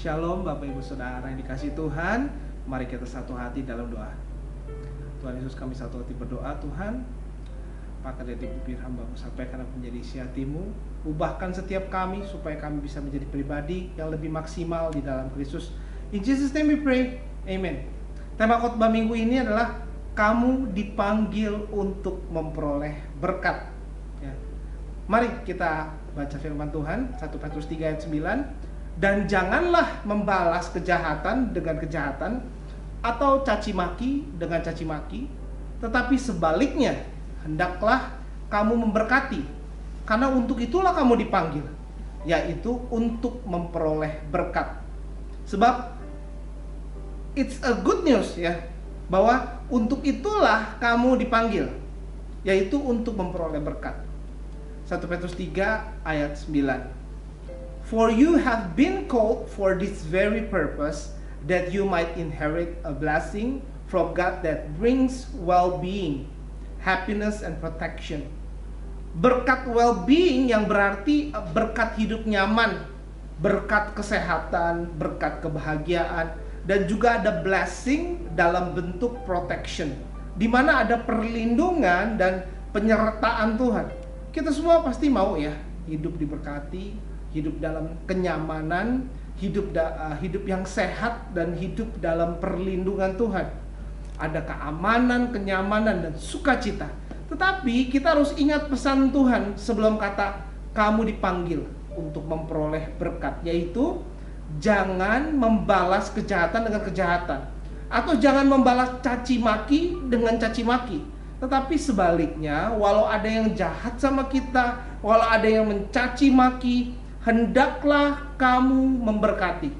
Shalom Bapak Ibu Saudara yang dikasihi Tuhan. Mari kita satu hati dalam doa. Tuhan Yesus, kami satu hati berdoa. Tuhan, apa dari bibir hamba-Mu sampaikan apa menjadi isi hati-Mu. Ubahkan setiap kami supaya kami bisa menjadi pribadi yang lebih maksimal di dalam Kristus. In Jesus name we pray, amen. Tema khotbah minggu ini adalah kamu dipanggil untuk memperoleh berkat ya. Mari kita baca firman Tuhan 1 Petrus 3 ayat 9. Dan janganlah membalas kejahatan dengan kejahatan atau caci maki dengan caci maki, tetapi sebaliknya hendaklah kamu memberkati, karena untuk itulah kamu dipanggil, yaitu untuk memperoleh berkat. Sebab it's a good news ya, bahwa untuk itulah kamu dipanggil, yaitu untuk memperoleh berkat. 1 Petrus 3 ayat 9. For you have been called for this very purpose, that you might inherit a blessing from God that brings well-being, happiness, and protection. Berkat well-being yang berarti berkat hidup nyaman, berkat kesehatan, berkat kebahagiaan, dan juga ada blessing dalam bentuk protection, di mana ada perlindungan dan penyertaan Tuhan. Kita semua pasti mau ya hidup diberkati, hidup dalam kenyamanan, hidup yang sehat, dan hidup dalam perlindungan Tuhan. Ada keamanan, kenyamanan, dan sukacita. Tetapi kita harus ingat pesan Tuhan sebelum kata kamu dipanggil untuk memperoleh berkat, yaitu jangan membalas kejahatan dengan kejahatan, atau jangan membalas caci maki dengan caci maki. Tetapi sebaliknya, walau ada yang jahat sama kita, walau ada yang mencaci maki, hendaklah kamu memberkati.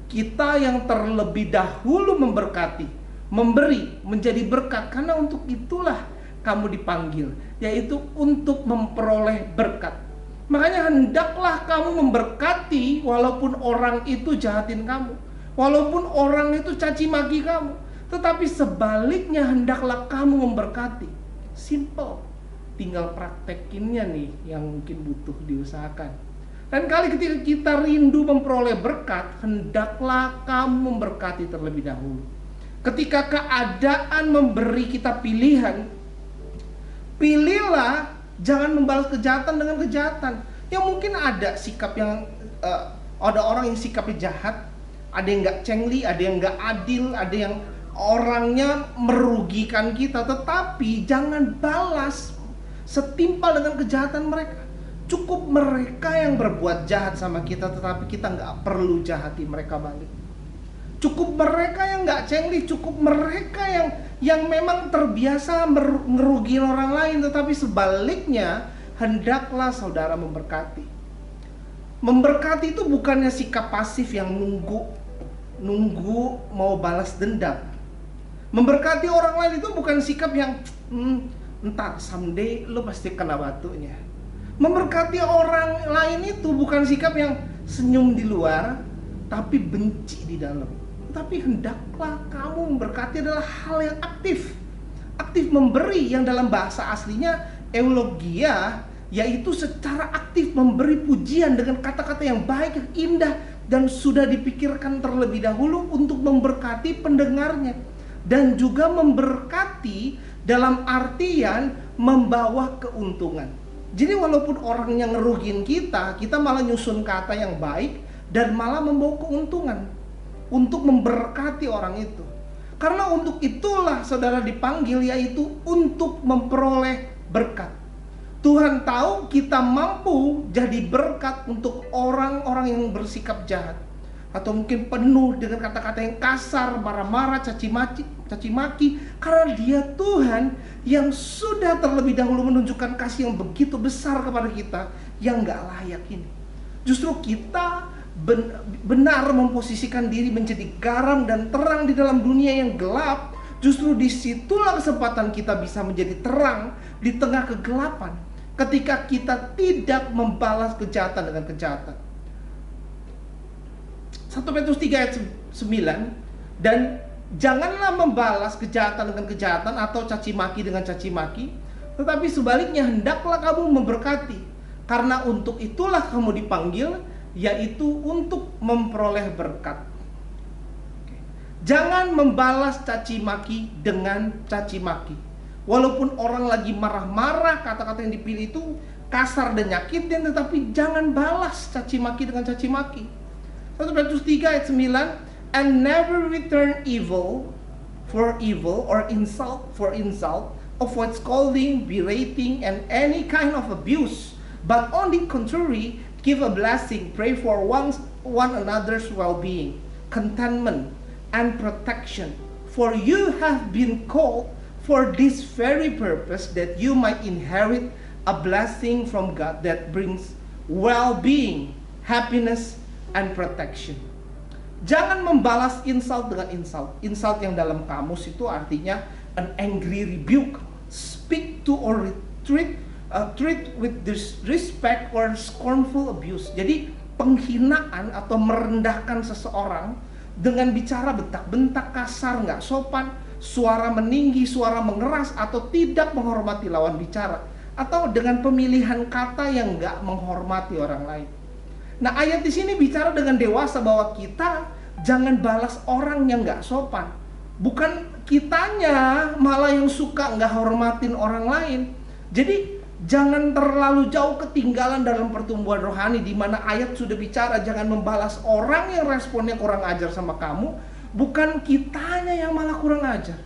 Kita yang terlebih dahulu memberkati, memberi, menjadi berkat, karena untuk itulah kamu dipanggil, yaitu untuk memperoleh berkat. Makanya hendaklah kamu memberkati walaupun orang itu jahatin kamu, walaupun orang itu caci maki kamu. Tetapi sebaliknya hendaklah kamu memberkati. Simple. Tinggal praktekinnya nih yang mungkin butuh diusahakan. Dan kali ketika kita rindu memperoleh berkat, hendaklah kamu memberkati terlebih dahulu. Ketika keadaan memberi kita pilihan, pilihlah jangan membalas kejahatan dengan kejahatan. Yang mungkin ada sikap yang ada orang yang sikapnya jahat, ada yang nggak cengli, ada yang nggak adil, ada yang orangnya merugikan kita. Tetapi jangan balas setimpal dengan kejahatan mereka. Cukup mereka yang berbuat jahat sama kita, tetapi kita nggak perlu jahati mereka balik. Cukup mereka yang nggak cengli, cukup mereka yang memang terbiasa merugi orang lain, tetapi sebaliknya hendaklah saudara memberkati. Memberkati itu bukannya sikap pasif yang nunggu mau balas dendam. Memberkati orang lain itu bukan sikap yang entar someday lo pasti kena batunya. Memberkati orang lain itu bukan sikap yang senyum di luar tapi benci di dalam. Tapi hendaklah kamu memberkati adalah hal yang aktif. Aktif memberi, yang dalam bahasa aslinya eulogia, yaitu secara aktif memberi pujian dengan kata-kata yang baik, yang indah, dan sudah dipikirkan terlebih dahulu untuk memberkati pendengarnya. Dan juga memberkati dalam artian membawa keuntungan. Jadi walaupun orangnya ngerugin kita malah nyusun kata yang baik dan malah membawa keuntungan untuk memberkati orang itu. Karena untuk itulah saudara dipanggil, yaitu untuk memperoleh berkat. Tuhan tahu kita mampu jadi berkat untuk orang-orang yang bersikap jahat, atau mungkin penuh dengan kata-kata yang kasar, marah-marah, caci maki, karena Dia Tuhan yang sudah terlebih dahulu menunjukkan kasih yang begitu besar kepada kita yang gak layak ini. Justru kita benar memposisikan diri menjadi garam dan terang di dalam dunia yang gelap. Justru disitulah kesempatan kita bisa menjadi terang di tengah kegelapan, ketika kita tidak membalas kejahatan dengan kejahatan. 1 Petrus 3 ayat 9. Dan janganlah membalas kejahatan dengan kejahatan atau caci maki dengan caci maki, tetapi sebaliknya hendaklah kamu memberkati, karena untuk itulah kamu dipanggil, yaitu untuk memperoleh berkat. Jangan membalas caci maki dengan caci maki. Walaupun orang lagi marah-marah, kata-kata yang dipilih itu kasar dan nyakitin, tetapi jangan balas caci maki dengan caci maki. 1 Petrus 3 ayat 9, and never return evil for evil or insult for insult, avoid scolding, berating, and any kind of abuse, but on the contrary, give a blessing, pray for one another's well-being, contentment, and protection. For you have been called for this very purpose, that you might inherit a blessing from God that brings well-being, happiness, and protection. Jangan membalas insult dengan insult. Insult yang dalam kamus itu artinya an angry rebuke, speak to or treat with disrespect or scornful abuse. Jadi penghinaan atau merendahkan seseorang dengan bicara bentak-bentak kasar, nggak sopan, suara meninggi, suara mengeras, atau tidak menghormati lawan bicara, atau dengan pemilihan kata yang nggak menghormati orang lain. Nah, ayat di sini bicara dengan dewasa bahwa kita jangan balas orang yang nggak sopan. Bukan kitanya malah yang suka nggak hormatin orang lain. Jadi jangan terlalu jauh ketinggalan dalam pertumbuhan rohani, di mana ayat sudah bicara jangan membalas orang yang responnya kurang ajar sama kamu, bukan kitanya yang malah kurang ajar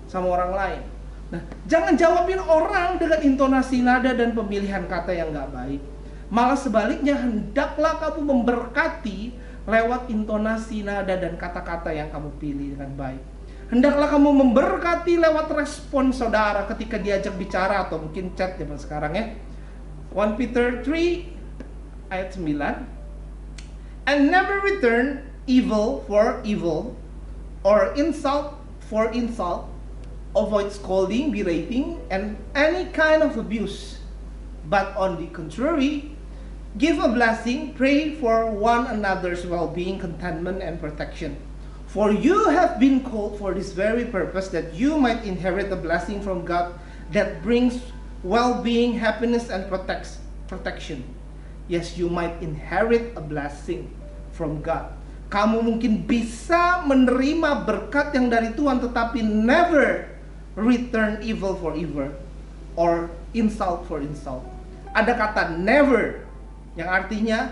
sama orang lain. Nah, jangan jawabin orang dengan intonasi nada dan pemilihan kata yang gak baik. Malah sebaliknya, hendaklah kamu memberkati lewat intonasi nada dan kata-kata yang kamu pilih dengan baik. Hendaklah kamu memberkati lewat respon saudara ketika diajak bicara atau mungkin chat zaman sekarang ya. 1 Peter 3 ayat 9, and never return evil for evil or insult for insult, avoid scolding, berating, and any kind of abuse, but on the contrary, give a blessing, pray for one another's well-being, contentment, and protection. For you have been called for this very purpose, that you might inherit a blessing from God that brings well-being, happiness, and protection. Yes, you might inherit a blessing from God. Kamu mungkin bisa menerima berkat yang dari Tuhan, tetapi never return evil for evil or insult for insult. Ada kata never yang artinya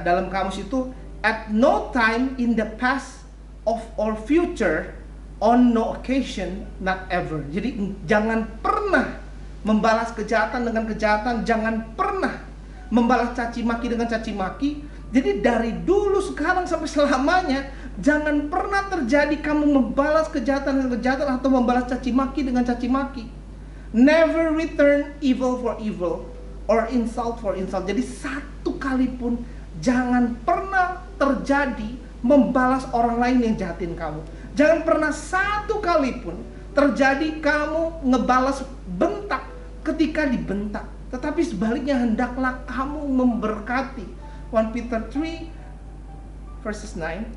dalam kamus itu at no time in the past of or future, on no occasion, not ever. Jadi jangan pernah membalas kejahatan dengan kejahatan, jangan pernah membalas caci maki dengan caci maki. Jadi dari dulu, sekarang, sampai selamanya, jangan pernah terjadi kamu membalas kejahatan dengan kejahatan atau membalas caci maki dengan caci maki. Never return evil for evil or insult for insult. Jadi satu kali pun jangan pernah terjadi membalas orang lain yang jahatin kamu. Jangan pernah satu kali pun terjadi kamu ngebalas bentak ketika dibentak. Tetapi sebaliknya, hendaklah kamu memberkati. 1 Peter 3 verses 9,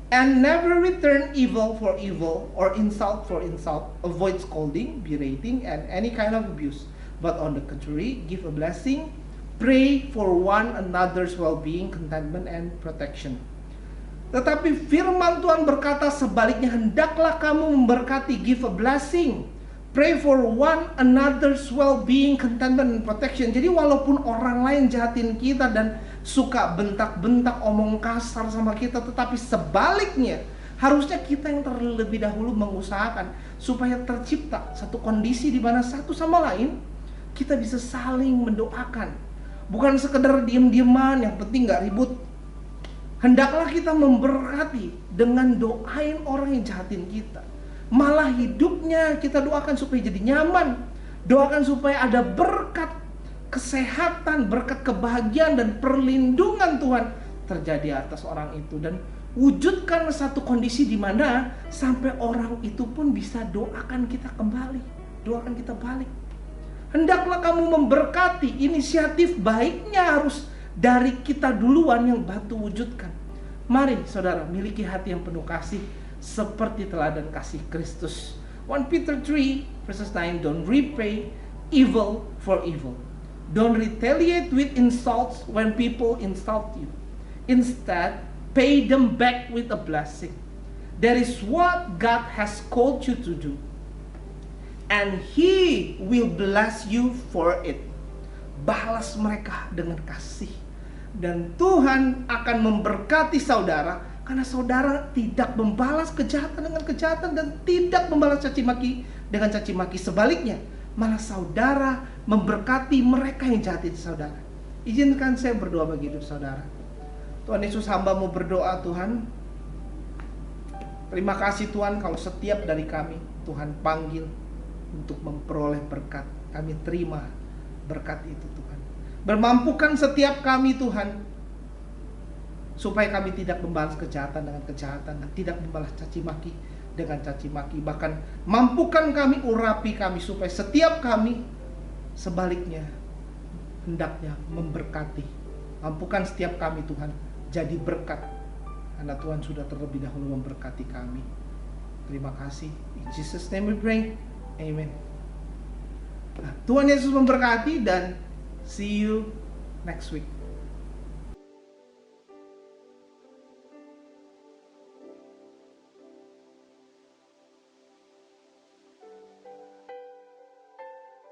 and never return evil for evil or insult for insult, avoid scolding, berating, and any kind of abuse, but on the contrary, give a blessing, pray for one another's well-being, contentment, and protection. Tetapi firman Tuhan berkata sebaliknya, hendaklah kamu memberkati, give a blessing, pray for one another's well-being, contentment, and protection. Jadi walaupun orang lain jahatin kita dan suka bentak-bentak, omong kasar sama kita, tetapi sebaliknya harusnya kita yang terlebih dahulu mengusahakan supaya tercipta satu kondisi di mana satu sama lain kita bisa saling mendoakan. Bukan sekedar diem-dieman, yang penting gak ribut. Hendaklah kita memberkati dengan doain orang yang jahatin kita. Malah hidupnya kita doakan supaya jadi nyaman. Doakan supaya ada berkat kesehatan, berkat kebahagiaan dan perlindungan Tuhan terjadi atas orang itu. Dan wujudkan satu kondisi di mana sampai orang itu pun bisa doakan kita kembali, doakan kita balik. Hendaklah kamu memberkati. Inisiatif baiknya harus dari kita duluan yang bantu wujudkan. Mari saudara miliki hati yang penuh kasih seperti teladan kasih Kristus. 1 Peter 3 verses 9, don't repay evil for evil Don't retaliate with insults when people insult you. Instead, pay them back with a blessing. That is what God has called you to do. And He will bless you for it. Balas mereka dengan kasih. Dan Tuhan akan memberkati saudara, karena saudara tidak membalas kejahatan dengan kejahatan dan tidak membalas caci maki dengan caci maki. Sebaliknya, malah saudara memberkati mereka yang jahati saudara. Izinkan saya berdoa bagi hidup saudara. Tuhan Yesus, hamba mau berdoa Tuhan. Terima kasih Tuhan kalau setiap dari kami Tuhan panggil untuk memperoleh berkat. Kami terima berkat itu Tuhan. Bermampukan setiap kami Tuhan, supaya kami tidak membalas kejahatan dengan kejahatan dan tidak membalas caci maki dengan caci maki. Bahkan mampukan kami, urapi kami, supaya setiap kami sebaliknya hendaknya memberkati. Mampukan setiap kami Tuhan jadi berkat, karena Tuhan sudah terlebih dahulu memberkati kami. Terima kasih. In Jesus name we pray. Amen. Nah, Tuhan Yesus memberkati dan see you next week.